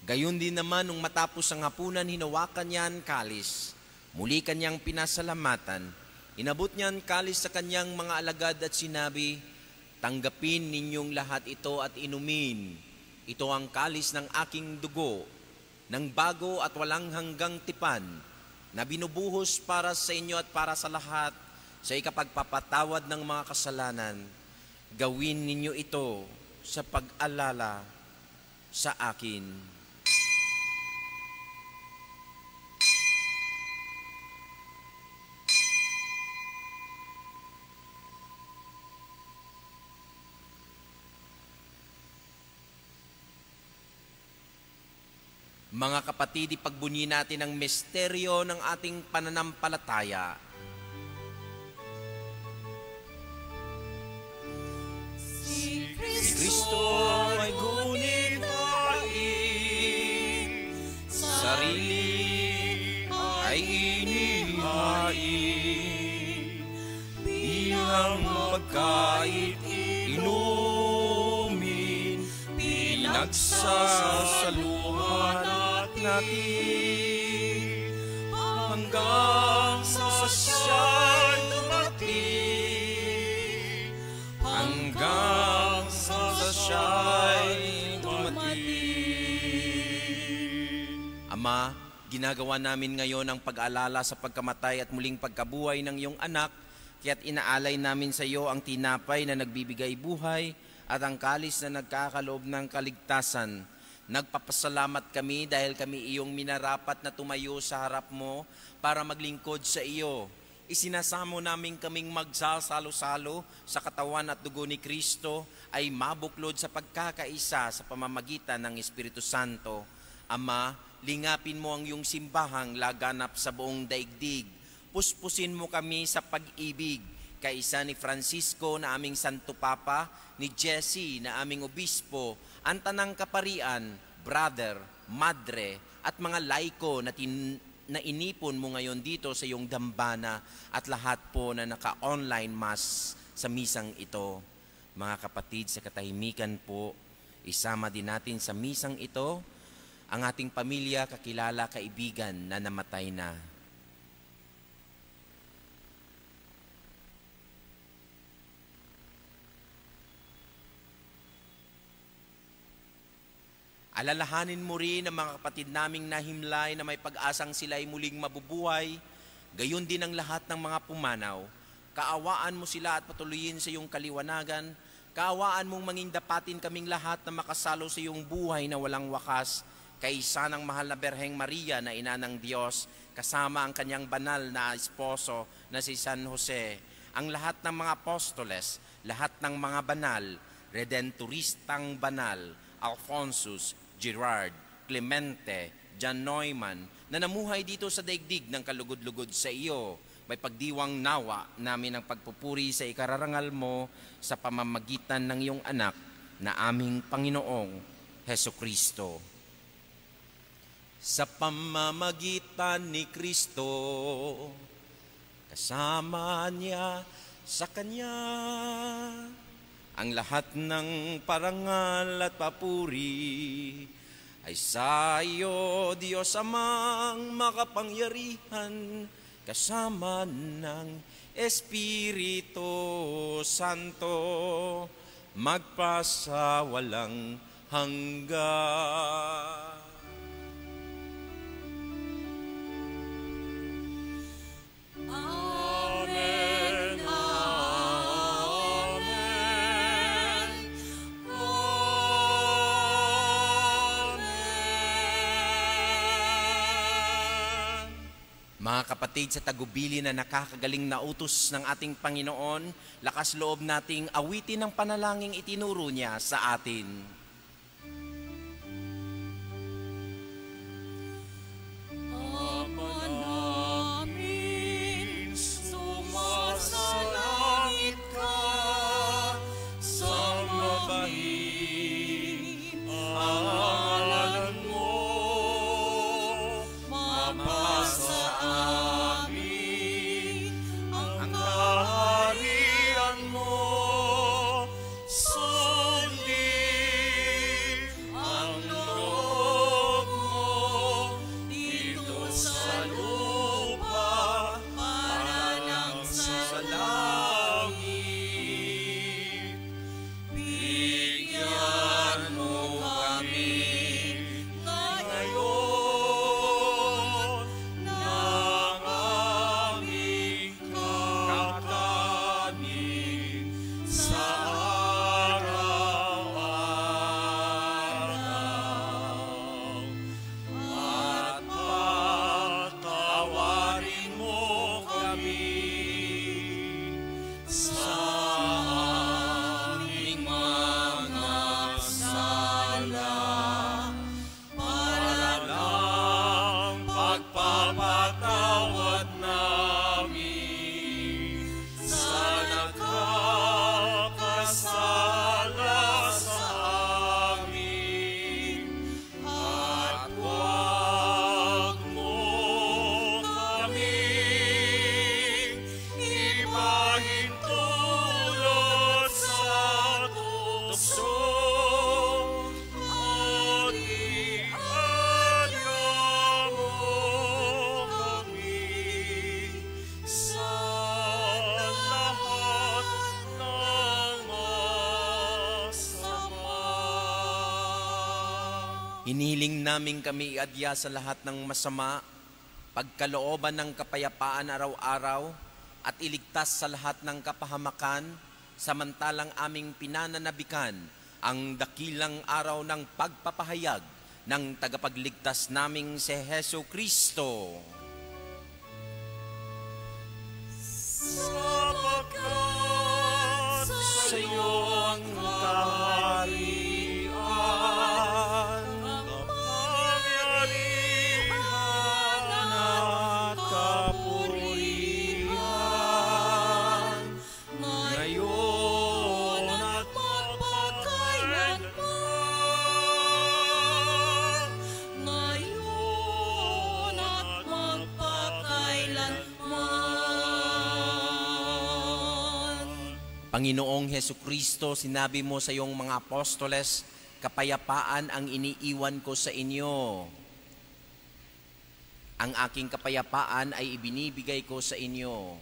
Gayon din naman, nung matapos ang hapunan, hinawakan niya ang kalis. Muli kanyang pinasalamatan. Inabot niya ang kalis sa kanyang mga alagad at sinabi, "Tanggapin ninyong lahat ito at inumin. Ito ang kalis ng aking dugo, ng bago at walang hanggang tipan, na binubuhos para sa inyo at para sa lahat, sa ikapagpapatawad ng mga kasalanan. Gawin ninyo ito sa pag-alala sa akin." Mga kapatid, ipagbunyi natin ang misteryo ng ating pananampalataya. Si Kristo ay gunitahin, sarili ay inihain, bilang pagkain inumin, pinagsasaluhan natin hanggang sa siya'y dumating, hanggang sa siya'y dumating. Ama, ginagawa namin ngayon ang pag-alala sa pagkamatay at muling pagkabuhay ng iyong anak, kaya't inaalay namin sa iyo ang tinapay na nagbibigay buhay at ang kalis na nagkakaloob ng kaligtasan. Nagpapasalamat kami dahil kami iyong minarapat na tumayo sa harap mo para maglingkod sa iyo. Isinasamo namin kaming magsasalo-salo sa katawan at dugo ni Kristo ay mabuklod sa pagkakaisa sa pamamagitan ng Espiritu Santo. Ama, lingapin mo ang iyong simbahang laganap sa buong daigdig. Puspusin mo kami sa pag-ibig, kaisa ni Francisco na aming Santo Papa, ni Jesse na aming Obispo, ang Tanang Kaparian, Brother, Madre, at mga laiko na inipon mo ngayon dito sa iyong dambana at lahat po na naka-online mass sa misang ito. Mga kapatid, sa katahimikan po, isama din natin sa misang ito ang ating pamilya, kakilala, kaibigan na namatay na. Alalahanin mo rin ang mga kapatid naming nahimlay na may pag-asang sila'y muling mabubuhay, gayon din ang lahat ng mga pumanaw. Kaawaan mo sila at patuloyin sa iyong kaliwanagan. Kaawaan mong manging dapatin kaming lahat na makasalo sa iyong buhay na walang wakas, kaisa ng mahal na Berheng Maria na ina ng Diyos, kasama ang kanyang banal na esposo na si San Jose, ang lahat ng mga apostoles, lahat ng mga banal, redenturistang banal, Alphonsus, Gerard, Clemente, John Neumann, na namuhay dito sa daigdig ng kalugod-lugod sa iyo. May pagdiwang nawa namin ang pagpupuri sa ikararangal mo sa pamamagitan ng iyong anak na aming Panginoong Heso Kristo. Sa pamamagitan ni Kristo, kasama niya sa Kanya, ang lahat ng parangal at papuri ay sa iyo, Diyos Amang makapangyarihan, kasama ng Espiritu Santo, magpasawalang hanggan. Amen. Amen. Amen. Mga kapatid, sa tagubili na nakakagaling na utos ng ating Panginoon, lakas loob nating awitin ang panalangin itinuro niya sa atin. Hinihiling namin kami iadya sa lahat ng masama, pagkalooban ng kapayapaan araw-araw, at iligtas sa lahat ng kapahamakan, samantalang aming pinananabikan ang dakilang araw ng pagpapahayag ng tagapagligtas naming si Hesu Kristo. Sapagkat sa iyo ang kaharian, kapangyarihan at kapurihan, ngayon at magpakailanman. Ngayon at magpakailanman. Panginoong Hesu Kristo, sinabi mo sa iyong mga apostoles, kapayapaan ang iniiwan ko sa inyo. Ang aking kapayapaan ay ibinibigay ko sa inyo.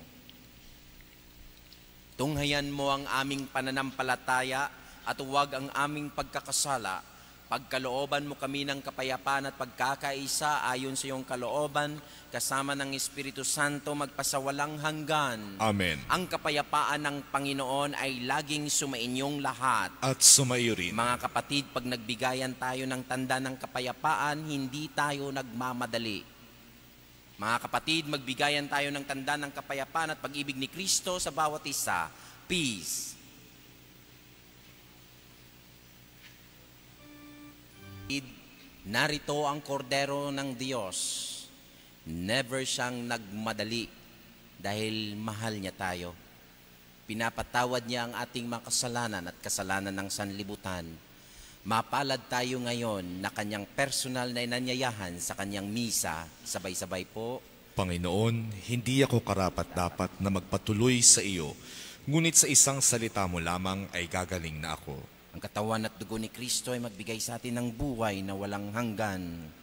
Tunghayan mo ang aming pananampalataya at huwag ang aming pagkakasala. Pagkalooban mo kami ng kapayapaan at pagkakaisa ayon sa iyong kalooban, kasama ng Espiritu Santo magpasawalang hanggan. Amen. Ang kapayapaan ng Panginoon ay laging sumainyong lahat. At sumaiyo rin. Mga kapatid, pag nagbigayan tayo ng tanda ng kapayapaan, hindi tayo nagmamadali. Mga kapatid, magbigayan tayo ng tanda ng kapayapaan at pag-ibig ni Kristo sa bawat isa. Peace. Narito ang kordero ng Diyos. Never siyang nagmadali dahil mahal niya tayo. Pinapatawad niya ang ating mga kasalanan at kasalanan ng sanlibutan. Mapalad tayo ngayon na kanyang personal na inanyayahan sa kanyang misa. Sabay-sabay po. Panginoon, hindi ako karapat-dapat na magpatuloy sa iyo, ngunit sa isang salita mo lamang ay gagaling na ako. Ang katawan at dugo ni Kristo ay magbigay sa atin ng buhay na walang hanggan.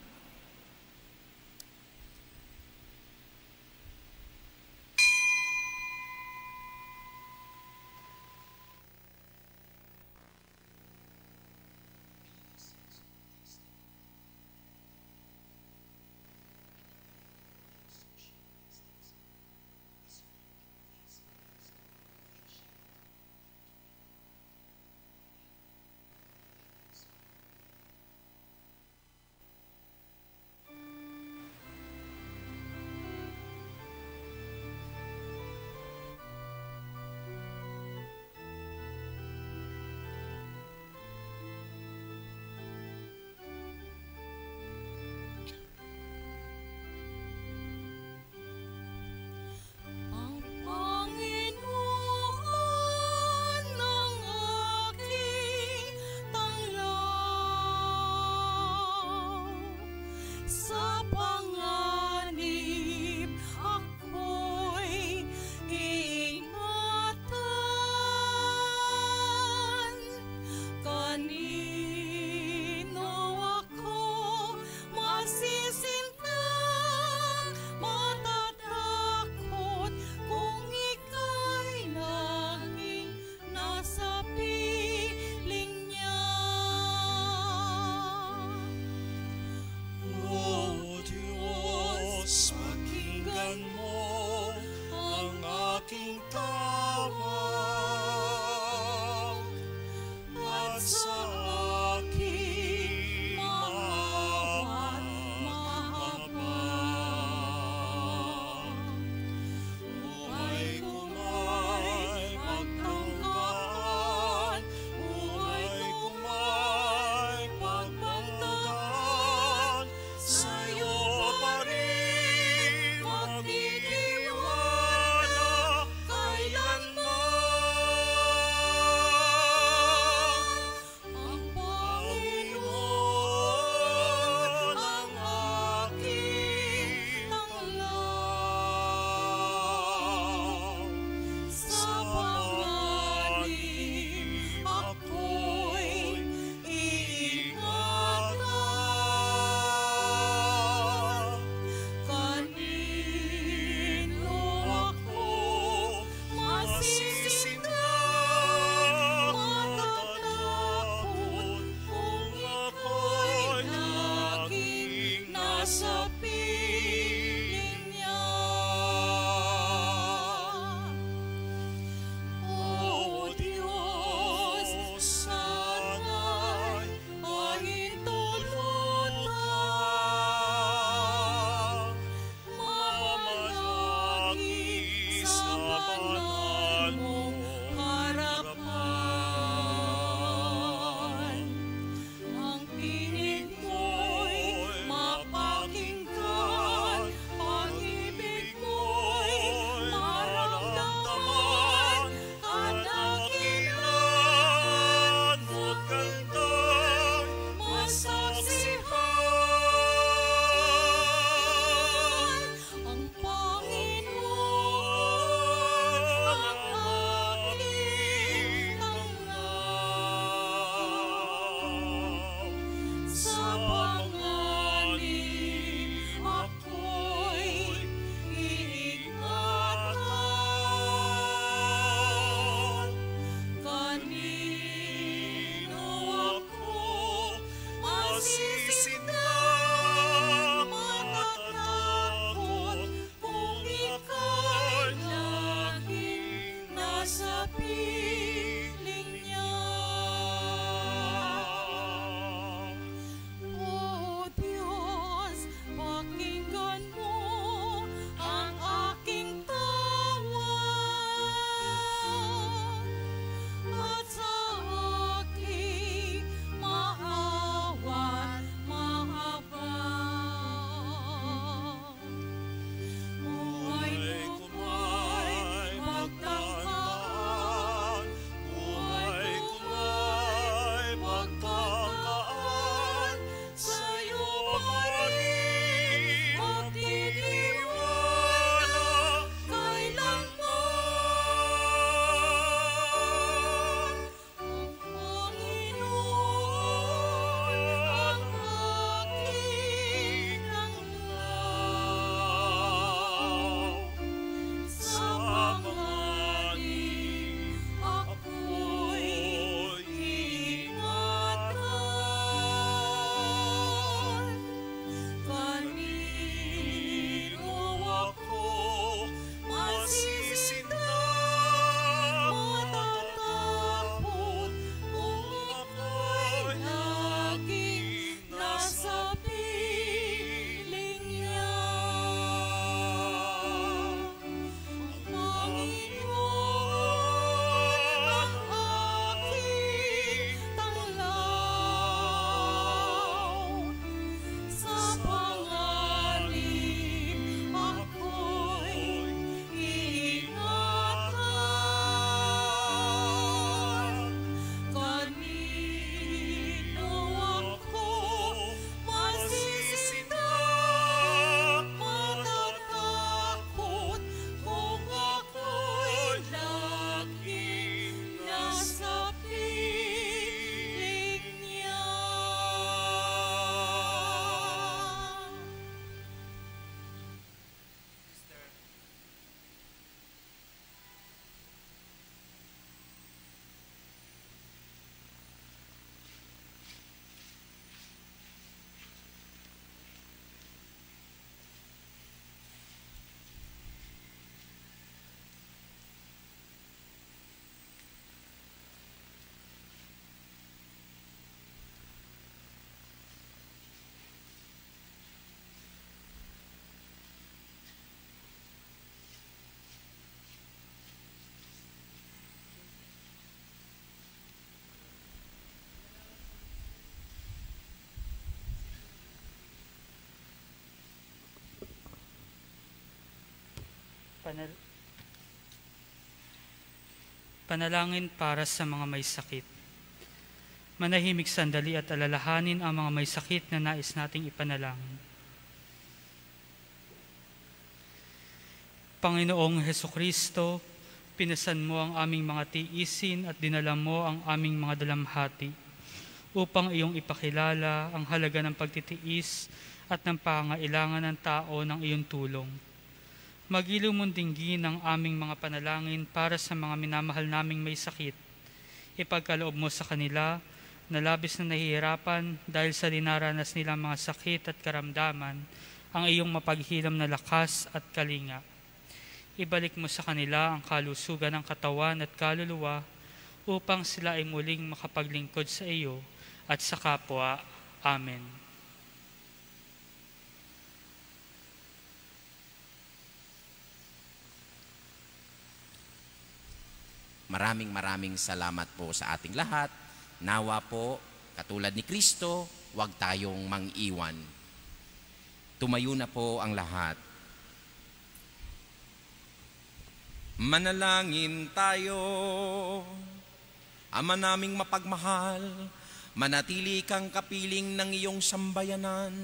Ang Panginoon ng aking tanglaw, sa panganib ako'y ingatan. Kanino ako masisintang matatakot kung ika'y laging nasa piling niya? O Diyos, pakinggan mo ang aking tawag at sa aking maawa't mahabag. Buhay kuma'y pagtangkaan, buhay kuma'y pagbantagan, sa'yo pa rin Panalangin para sa mga may sakit. Manahimik sandali at alalahanin ang mga may sakit na nais nating ipanalangin. Panginoong Hesukristo, pinasan mo ang aming mga tiisin at dinala mo ang aming mga dalamhati upang iyong ipakilala ang halaga ng pagtitiis at ng pangailangan ng tao ng iyong tulong. Magiliw mong dinggin ang aming mga panalangin para sa mga minamahal naming may sakit. Ipagkaloob mo sa kanila na labis na nahihirapan dahil sa dinaranas nilang mga sakit at karamdaman ang iyong mapaghilam na lakas at kalinga. Ibalik mo sa kanila ang kalusugan ng katawan at kaluluwa upang sila ay muling makapaglingkod sa iyo at sa kapwa. Amen. Maraming salamat po sa ating lahat. Nawa po, katulad ni Kristo, huwag tayong mang-iwan. Tumayo na po ang lahat. Manalangin tayo. Ama naming mapagmahal, manatili kang kapiling ng iyong sambayanan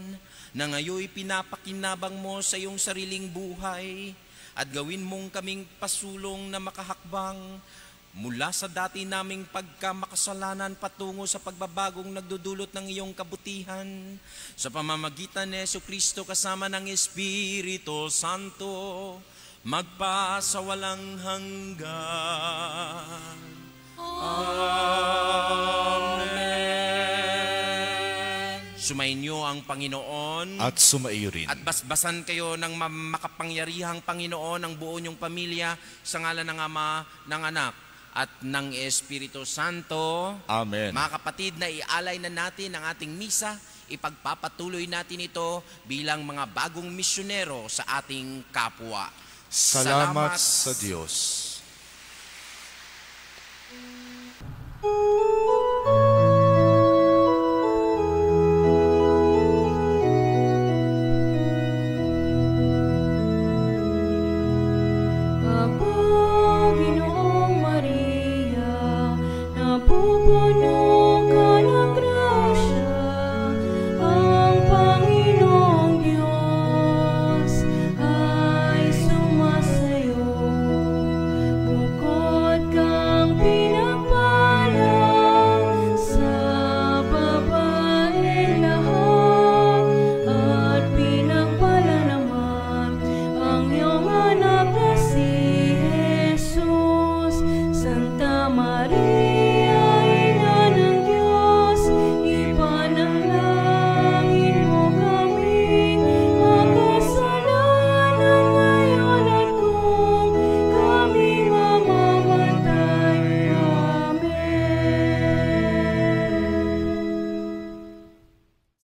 na ngayoy pinapakinabang mo sa iyong sariling buhay at gawin mong kaming pasulong na makahakbang mula sa dati naming pagkamakasalanan patungo sa pagbabagong nagdudulot ng iyong kabutihan sa pamamagitan ni Jesucristo kasama ng Espiritu Santo magpasawalang hanggan. Amen. Sumainyo ang Panginoon At sumaiyo rin. at basbasan kayo ng makapangyarihang Panginoon ang buo niyong pamilya sa ngalan ng Ama, ng Anak at ng Espiritu Santo. Amen. Mga kapatid, na ialay na natin ang ating misa, ipagpapatuloy natin ito bilang mga bagong misyonero sa ating kapwa. Salamat sa Diyos.